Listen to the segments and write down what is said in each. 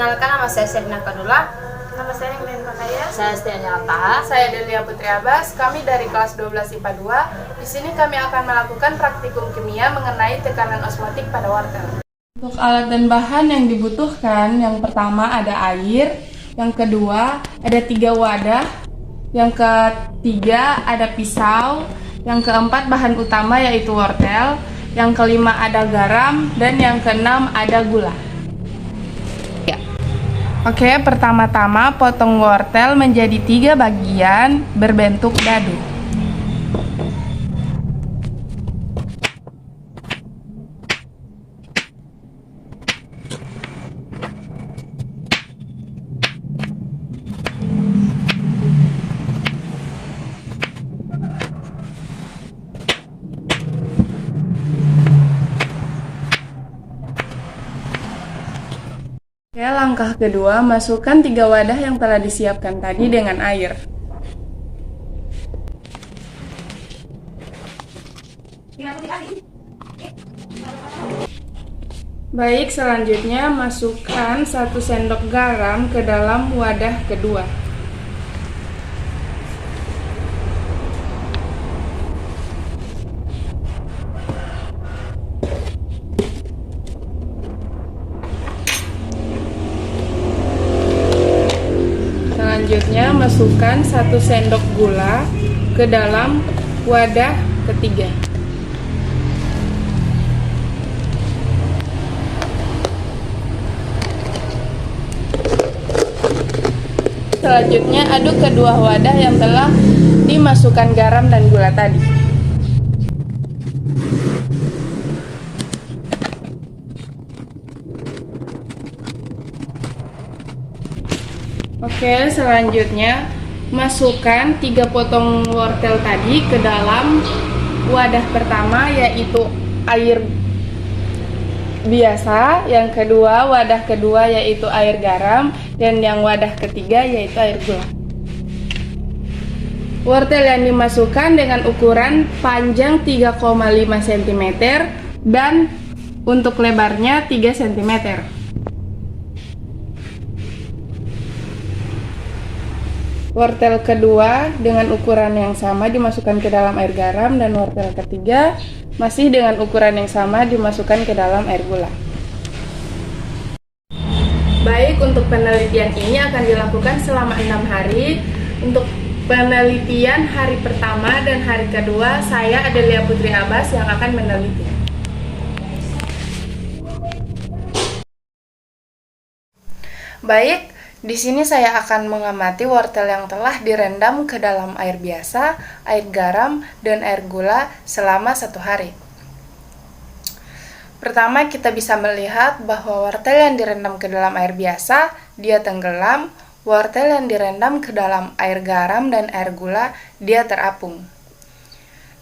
Perkenalkan, nama saya Serina Kadula. Nama saya Glenn Makaya. Saya Stianya Taha. Saya Delia Putri Abbas. Kami dari kelas 12 IPA 2. Di sini kami akan melakukan praktikum kimia mengenai tekanan osmotik pada wortel. Untuk alat dan bahan yang dibutuhkan, yang pertama ada air, yang kedua ada 3 wadah, yang ketiga ada pisau, yang keempat bahan utama yaitu wortel, yang kelima ada garam, dan yang keenam ada gula. Oke, pertama-tama potong wortel menjadi 3 bagian berbentuk dadu. Oke, langkah kedua, masukkan 3 wadah yang telah disiapkan tadi dengan air. Baik, selanjutnya masukkan 1 sendok garam ke dalam wadah kedua. Selanjutnya masukkan 1 sendok gula ke dalam wadah ketiga. Selanjutnya aduk kedua wadah yang telah dimasukkan garam dan gula tadi. Oke, selanjutnya masukkan 3 potong wortel tadi ke dalam wadah pertama yaitu air biasa, yang kedua wadah kedua yaitu air garam, dan yang wadah ketiga yaitu air gula. Wortel yang dimasukkan dengan ukuran panjang 3,5 cm dan untuk lebarnya 3 cm. Wortel kedua dengan ukuran yang sama dimasukkan ke dalam air garam, dan wortel ketiga masih dengan ukuran yang sama dimasukkan ke dalam air gula. Baik, untuk penelitian ini akan dilakukan selama 6 hari. Untuk penelitian hari pertama dan hari kedua, saya Delia Putri Abbas yang akan meneliti. Baik, di sini saya akan mengamati wortel yang telah direndam ke dalam air biasa, air garam, dan air gula selama 1 hari. Pertama, kita bisa melihat bahwa wortel yang direndam ke dalam air biasa, dia tenggelam. Wortel yang direndam ke dalam air garam dan air gula, dia terapung.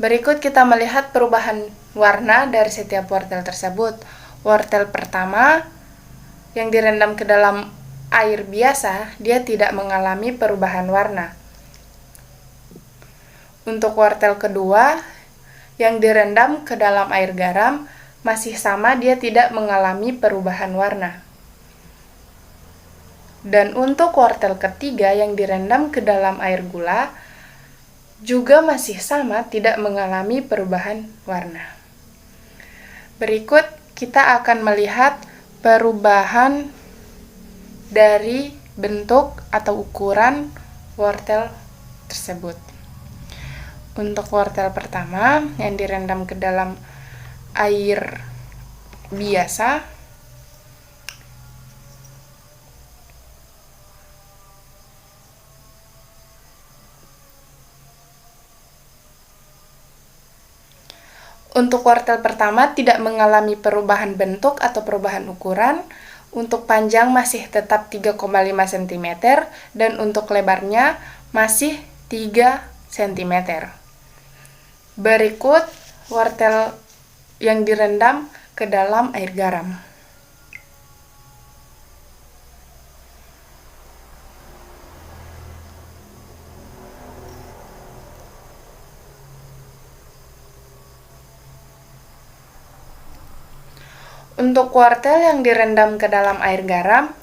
Berikut kita melihat perubahan warna dari setiap wortel tersebut. Wortel pertama yang direndam ke dalam air biasa, dia tidak mengalami perubahan warna. Untuk wortel kedua yang direndam ke dalam air garam, masih sama, dia tidak mengalami perubahan warna. Dan untuk wortel ketiga yang direndam ke dalam air gula, juga masih sama, tidak mengalami perubahan warna. Berikut kita akan melihat perubahan dari bentuk atau ukuran wortel tersebut. Untuk wortel pertama yang direndam ke dalam air biasa, untuk wortel pertama tidak mengalami perubahan bentuk atau perubahan ukuran. Untuk panjang masih tetap 3,5 cm dan untuk lebarnya masih 3 cm. Berikut wortel yang direndam ke dalam air garam. Untuk wortel yang direndam ke dalam air garam,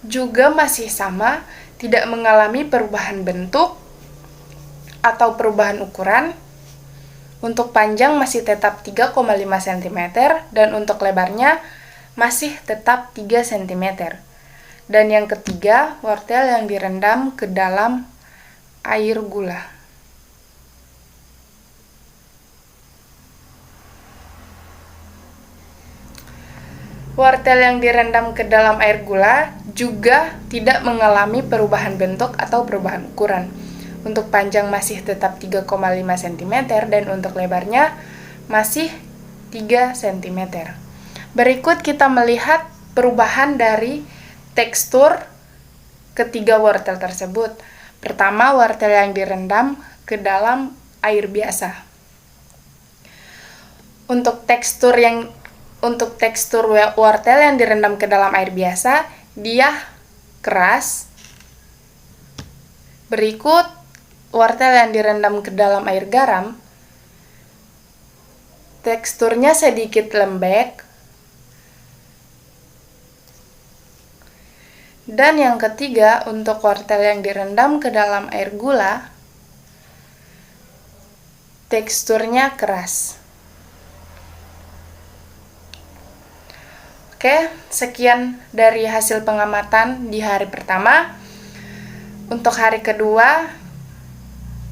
juga masih sama, tidak mengalami perubahan bentuk atau perubahan ukuran. Untuk panjang masih tetap 3,5 cm dan untuk lebarnya masih tetap 3 cm. Dan yang ketiga, wortel yang direndam ke dalam air gula. Wortel yang direndam ke dalam air gula juga tidak mengalami perubahan bentuk atau perubahan ukuran. Untuk panjang masih tetap 3,5 cm dan untuk lebarnya masih 3 cm. Berikut kita melihat perubahan dari tekstur ketiga wortel tersebut. Pertama, wortel yang direndam ke dalam air biasa. Untuk tekstur wortel yang direndam ke dalam air biasa, dia keras. Berikut wortel yang direndam ke dalam air garam, teksturnya sedikit lembek. Dan yang ketiga, untuk wortel yang direndam ke dalam air gula, teksturnya keras. Oke, sekian dari hasil pengamatan di hari pertama. Untuk hari kedua,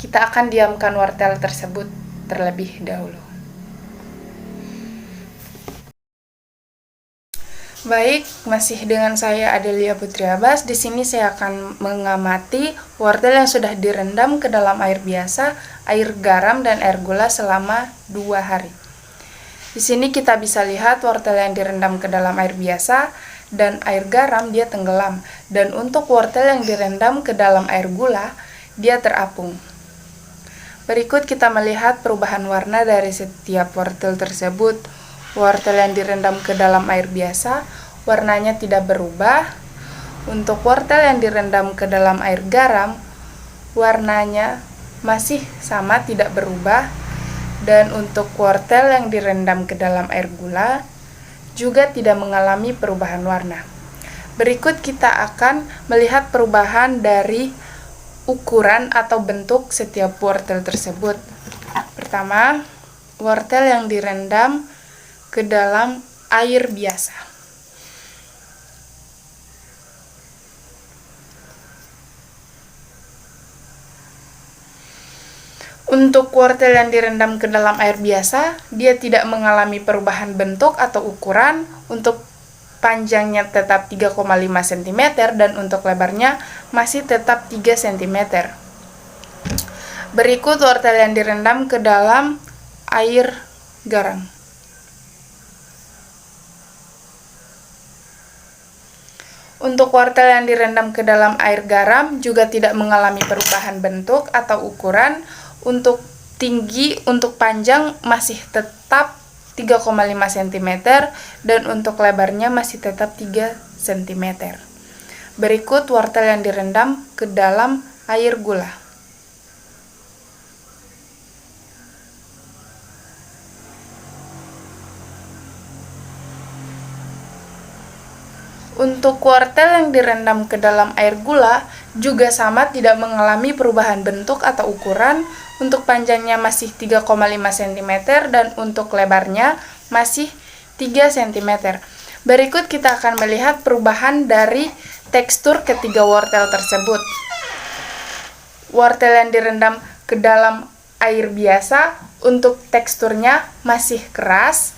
kita akan diamkan wortel tersebut terlebih dahulu. Baik, masih dengan saya Adelia Putri Abbas. Di sini saya akan mengamati wortel yang sudah direndam ke dalam air biasa, air garam, dan air gula selama 2 hari. Di sini kita bisa lihat wortel yang direndam ke dalam air biasa dan air garam dia tenggelam. Dan untuk wortel yang direndam ke dalam air gula, dia terapung. Berikut kita melihat perubahan warna dari setiap wortel tersebut. Wortel yang direndam ke dalam air biasa, warnanya tidak berubah. Untuk wortel yang direndam ke dalam air garam, warnanya masih sama, tidak berubah. Dan untuk wortel yang direndam ke dalam air gula, juga tidak mengalami perubahan warna. Berikut kita akan melihat perubahan dari ukuran atau bentuk setiap wortel tersebut. Pertama, wortel yang direndam ke dalam air biasa. Untuk wortel yang direndam ke dalam air biasa, dia tidak mengalami perubahan bentuk atau ukuran. Untuk panjangnya tetap 3,5 cm dan untuk lebarnya masih tetap 3 cm. Berikut wortel yang direndam ke dalam air garam. Untuk wortel yang direndam ke dalam air garam juga tidak mengalami perubahan bentuk atau ukuran. Untuk tinggi, untuk panjang masih tetap 3,5 cm dan untuk lebarnya masih tetap 3 cm. Berikut wortel yang direndam ke dalam air gula. Untuk wortel yang direndam ke dalam air gula juga sama, tidak mengalami perubahan bentuk atau ukuran. Untuk panjangnya masih 3,5 cm dan untuk lebarnya masih 3 cm. Berikut kita akan melihat perubahan dari tekstur ketiga wortel tersebut. Wortel yang direndam ke dalam air biasa, untuk teksturnya masih keras.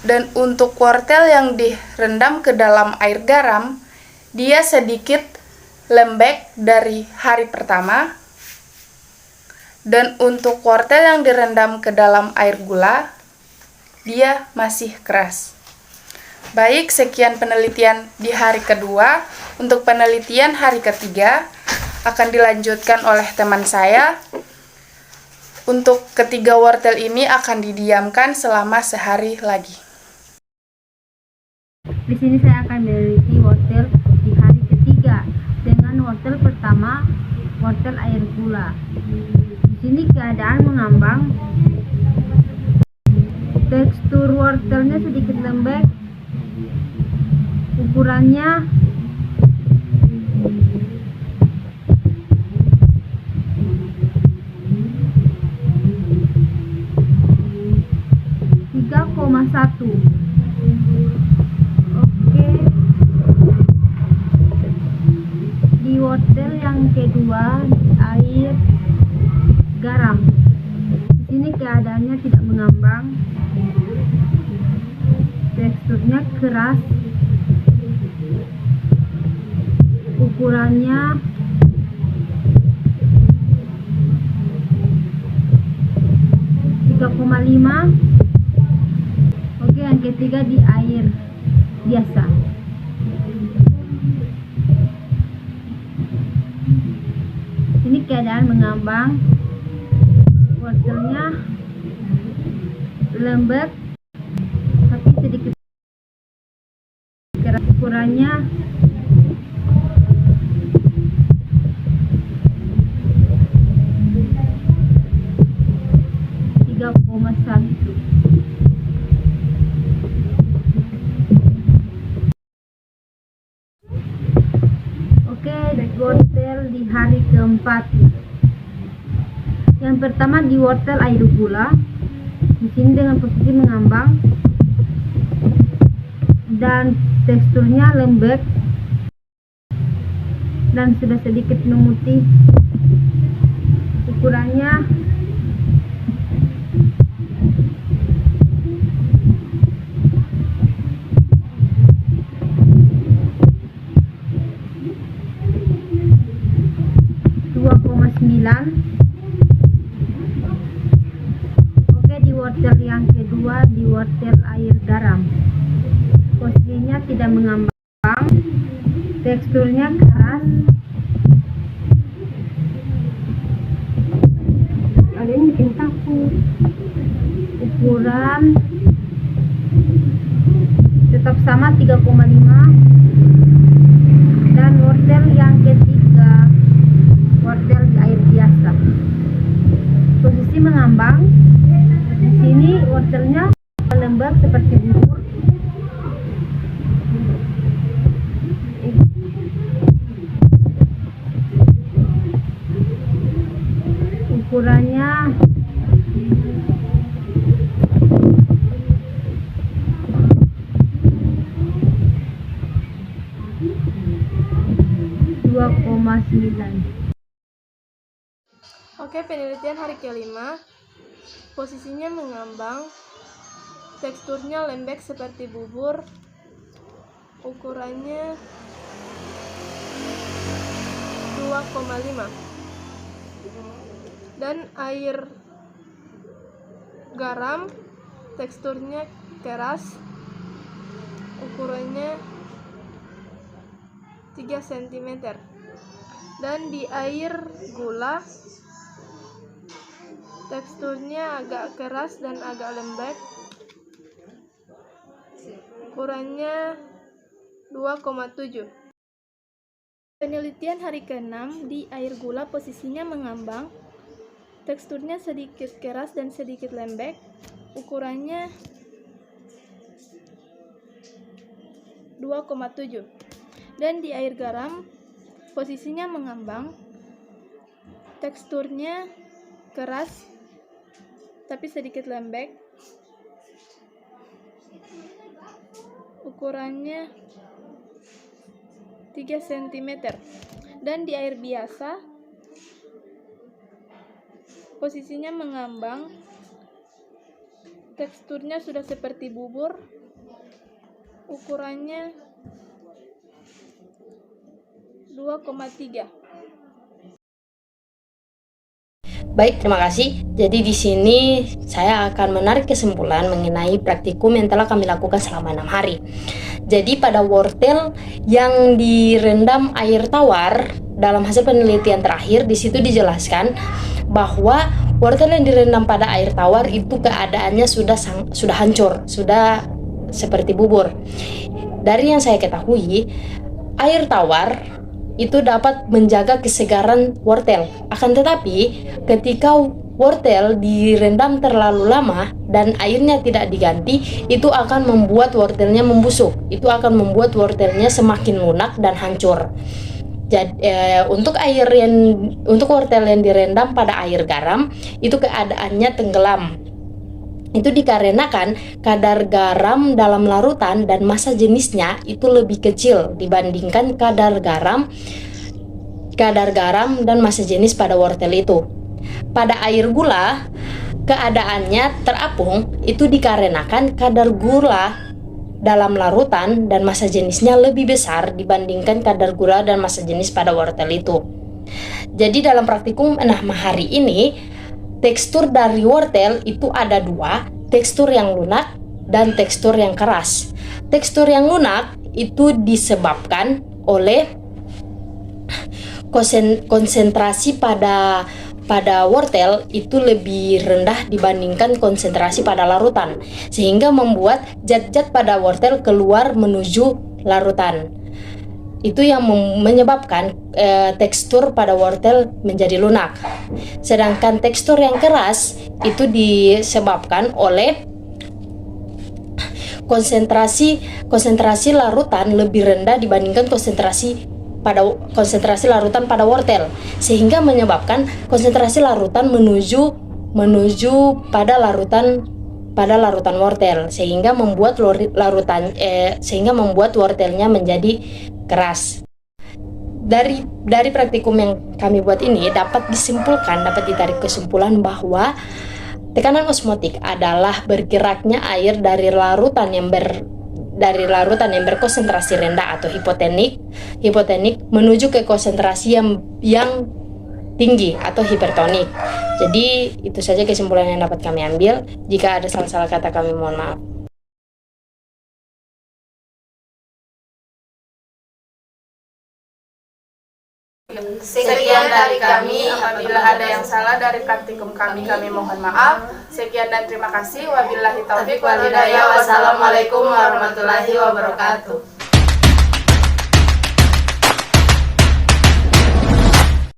Dan untuk wortel yang direndam ke dalam air garam, dia sedikit lembek dari hari pertama. Dan untuk wortel yang direndam ke dalam air gula, dia masih keras. Baik, sekian penelitian di hari kedua. Untuk penelitian hari ketiga akan dilanjutkan oleh teman saya. Untuk ketiga wortel ini akan didiamkan selama sehari lagi. Di sini saya akan meneliti wortel di hari ketiga. Dengan wortel pertama, wortel air gula. Di sini keadaan mengambang. Tekstur wortelnya sedikit lembek. ukurannya 3,1. Oke, di wortel yang kedua, air garam. Di sini keadaannya tidak mengambang, teksturnya keras, ukurannya 3,5. Oke, yang ketiga di air biasa. Ini keadaan mengambang, wortelnya lembek tapi sedikit keras, ukurannya 3,1. Oke, wortel di hari keempat. Yang pertama di wortel air gula. Di sini dengan posisi mengambang dan teksturnya lembek dan sudah sedikit memutih. Ukurannya 2,9. Oke, di wortel yang kedua, di wortel air garam. Posisinya tidak mengambang, teksturnya keras, ada yang bikin takut. Ukuran tetap sama 3,5. Dan wortel yang ketiga, wortel di air biasa. Posisi mengambang. Di sini wortelnya lembab seperti bubur. Ukurannya 2,9. Oke, penelitian hari kelima. Posisinya mengambang, teksturnya lembek seperti bubur, ukurannya 2,5. Dan air garam, teksturnya keras, ukurannya 3 cm. Dan di air gula, teksturnya agak keras dan agak lembek, ukurannya 2,7. Penelitian hari ke-6, di air gula posisinya mengambang, teksturnya sedikit keras dan sedikit lembek, ukurannya 2,7. Dan di air garam posisinya mengambang, teksturnya keras tapi sedikit lembek, ukurannya 3 cm. Dan di air biasa posisinya mengambang, teksturnya sudah seperti bubur, ukurannya 2,3. Baik, terima kasih. Jadi di sini saya akan menarik kesimpulan mengenai praktikum yang telah kami lakukan selama 6 hari. Jadi pada wortel yang direndam air tawar, dalam hasil penelitian terakhir di situ dijelaskan bahwa wortel yang direndam pada air tawar itu keadaannya sudah hancur, sudah seperti bubur. Dari yang saya ketahui, air tawar itu dapat menjaga kesegaran wortel. Akan tetapi, ketika wortel direndam terlalu lama dan airnya tidak diganti, itu akan membuat wortelnya membusuk. Itu akan membuat wortelnya semakin lunak dan hancur. Jadi, untuk wortel yang direndam pada air garam itu keadaannya tenggelam. Itu dikarenakan kadar garam dalam larutan dan massa jenisnya itu lebih kecil dibandingkan kadar garam dan massa jenis pada wortel itu. Pada air gula, keadaannya terapung itu dikarenakan kadar gula dalam larutan dan massa jenisnya lebih besar dibandingkan kadar gula dan massa jenis pada wortel itu. Jadi dalam praktikum 6 hari ini, tekstur dari wortel itu ada 2, tekstur yang lunak dan tekstur yang keras. Tekstur yang lunak itu disebabkan oleh konsentrasi pada wortel itu lebih rendah dibandingkan konsentrasi pada larutan, sehingga membuat zat-zat pada wortel keluar menuju larutan. Itu yang menyebabkan tekstur pada wortel menjadi lunak. Sedangkan tekstur yang keras itu disebabkan oleh konsentrasi larutan lebih rendah dibandingkan konsentrasi larutan pada wortel, sehingga menyebabkan konsentrasi larutan menuju pada larutan wortel, sehingga membuat wortelnya menjadi keras. Dari praktikum yang kami buat ini dapat ditarik kesimpulan bahwa tekanan osmotik adalah bergeraknya air dari larutan yang berkonsentrasi rendah atau hipotenik menuju ke konsentrasi yang tinggi atau hipertonik. Jadi itu saja kesimpulan yang dapat kami ambil. Jika ada salah-salah kata kami mohon maaf. Sekian dari kami. Apabila ada yang salah dari praktikum kami mohon maaf. Sekian dan terima kasih. Wabillahi taufiq wal hidayah. Wassalamualaikum warahmatullahi wabarakatuh.